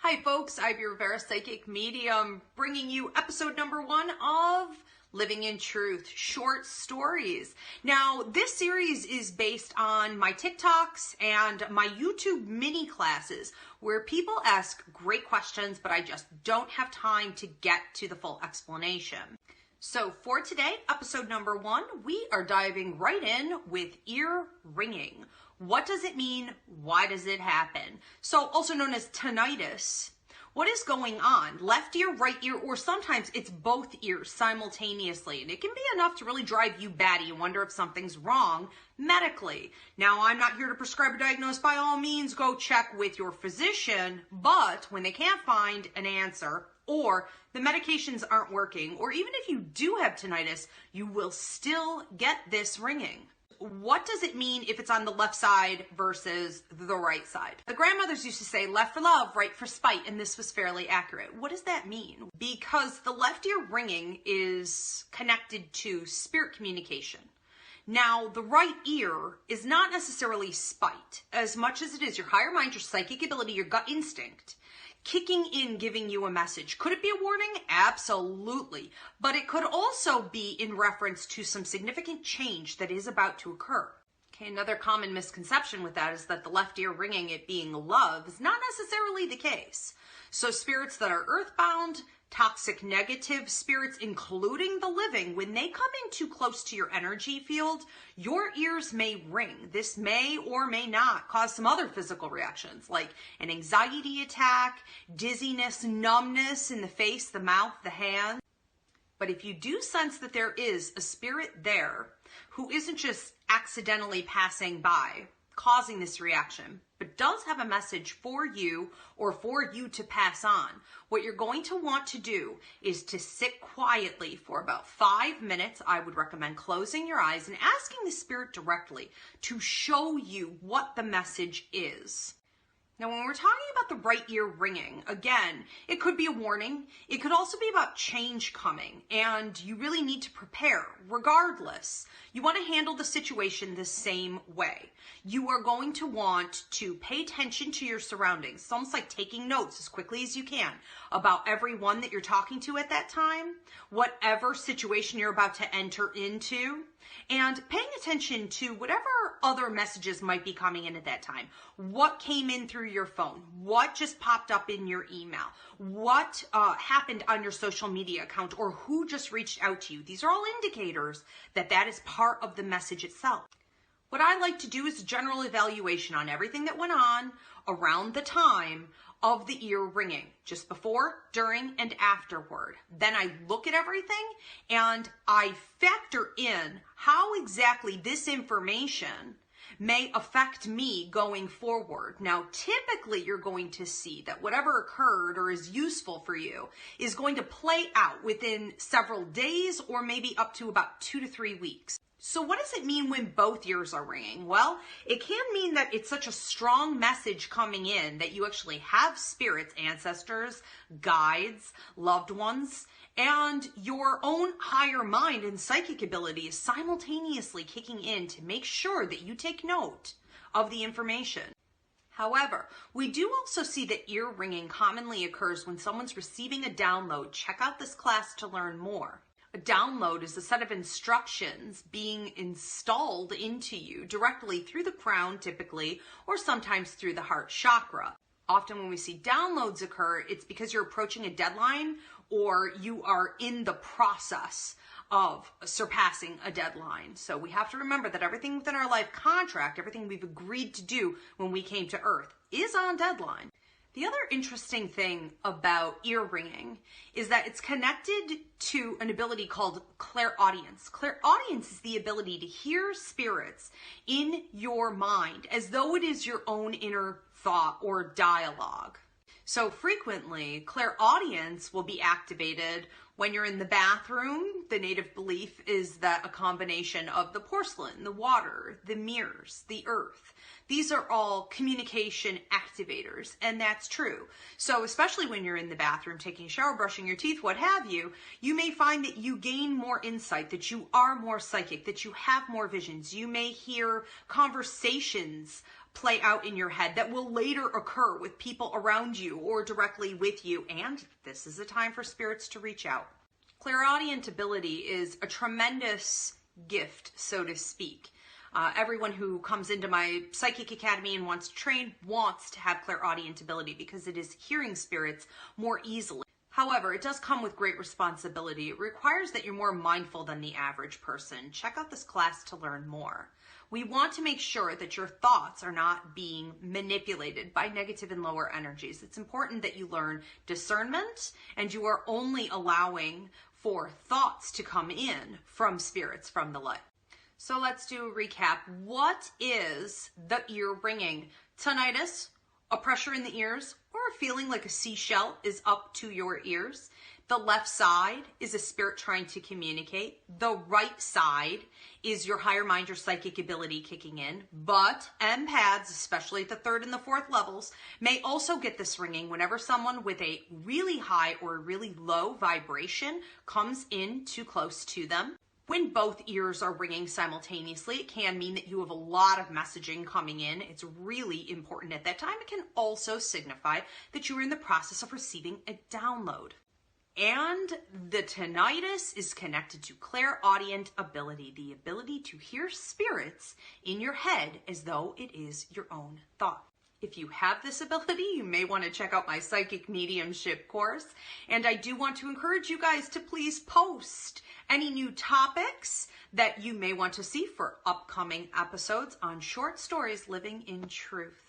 Hi folks, I'm your Vera Psychic Medium, bringing you episode number 1 of Living in Truth, short stories. Now, this series is based on my TikToks and my YouTube mini classes where people ask great questions, but I just don't have time to get to the full explanation. So for today, episode number 1, we are diving right in with ear ringing. What does it mean? Why does it happen? So also known as tinnitus. What is going on? Left ear, right ear, or sometimes it's both ears simultaneously. And it can be enough to really drive you batty and wonder if something's wrong medically. Now, I'm not here to prescribe or diagnose. By all means, go check with your physician. But when they can't find an answer, or the medications aren't working, or even if you do have tinnitus, you will still get this ringing. What does it mean if it's on the left side versus the right side? The grandmothers used to say left for love, right for spite, and this was fairly accurate. What does that mean? Because the left ear ringing is connected to spirit communication. Now, the right ear is not necessarily spite as much as it is your higher mind, your psychic ability, your gut instinct kicking in, giving you a message. Could it be a warning? Absolutely. But it could also be in reference to some significant change that is about to occur. Okay, another common misconception with that is that the left ear ringing, it being love, is not necessarily the case. So spirits that are earthbound, toxic negative spirits, including the living, when they come in too close to your energy field, your ears may ring. This may or may not cause some other physical reactions like an anxiety attack, dizziness, numbness in the face, the mouth, the hands. But if you do sense that there is a spirit there who isn't just accidentally passing by, causing this reaction, but does have a message for you or for you to pass on, what you're going to want to do is to sit quietly for about 5 minutes. I would recommend closing your eyes and asking the spirit directly to show you what the message is. Now, when we're talking about the right ear ringing, again, it could be a warning. It could also be about change coming, and you really need to prepare. Regardless, you want to handle the situation the same way. You are going to want to pay attention to your surroundings. It's almost like taking notes as quickly as you can about everyone that you're talking to at that time, whatever situation you're about to enter into, and paying attention to whatever other messages might be coming in at that time. What came in through your phone? What just popped up in your email? What happened on your social media account, or who just reached out to you? These are all indicators that that is part of the message itself. What I like to do is a general evaluation on everything that went on around the time of the ear ringing, just before, during, and afterward. Then I look at everything and I factor in how exactly this information may affect me going forward. Now, typically you're going to see that whatever occurred or is useful for you is going to play out within several days or maybe up to about 2 to 3 weeks. So what does it mean when both ears are ringing? Well, it can mean that it's such a strong message coming in that you actually have spirits, ancestors, guides, loved ones, and your own higher mind and psychic abilities simultaneously kicking in to make sure that you take note of the information. However, we do also see that ear ringing commonly occurs when someone's receiving a download. Check out this class to learn more. A download is a set of instructions being installed into you directly through the crown typically, or sometimes through the heart chakra. Often when we see downloads occur, it's because you're approaching a deadline or you are in the process of surpassing a deadline. So we have to remember that everything within our life contract, everything we've agreed to do when we came to Earth is on deadline. The other interesting thing about ear ringing is that it's connected to an ability called clairaudience. Clairaudience is the ability to hear spirits in your mind as though it is your own inner thought or dialogue. So frequently, clairaudience will be activated when you're in the bathroom. The native belief is that a combination of the porcelain, the water, the mirrors, the earth, these are all communication activators, and that's true. So especially when you're in the bathroom, taking a shower, brushing your teeth, what have you, you may find that you gain more insight, that you are more psychic, that you have more visions. You may hear conversations play out in your head that will later occur with people around you or directly with you. And this is a time for spirits to reach out. Clairaudient ability is a tremendous gift, so to speak. Everyone who comes into my Psychic Academy and wants to train wants to have clairaudient ability because it is hearing spirits more easily. However, it does come with great responsibility. It requires that you're more mindful than the average person. Check out this class to learn more. We want to make sure that your thoughts are not being manipulated by negative and lower energies. It's important that you learn discernment and you are only allowing for thoughts to come in from spirits from the light. So let's do a recap. What is the ear ringing? Tinnitus, a pressure in the ears, or a feeling like a seashell is up to your ears. The left side is a spirit trying to communicate. The right side is your higher mind, your psychic ability kicking in. But empaths, especially at the 3rd and the 4th levels, may also get this ringing whenever someone with a really high or really low vibration comes in too close to them. When both ears are ringing simultaneously, it can mean that you have a lot of messaging coming in. It's really important at that time. It can also signify that you are in the process of receiving a download. And the tinnitus is connected to clairaudient ability, the ability to hear spirits in your head as though it is your own thought. If you have this ability, you may want to check out my psychic mediumship course. And I do want to encourage you guys to please post any new topics that you may want to see for upcoming episodes on Short Stories Living in Truth.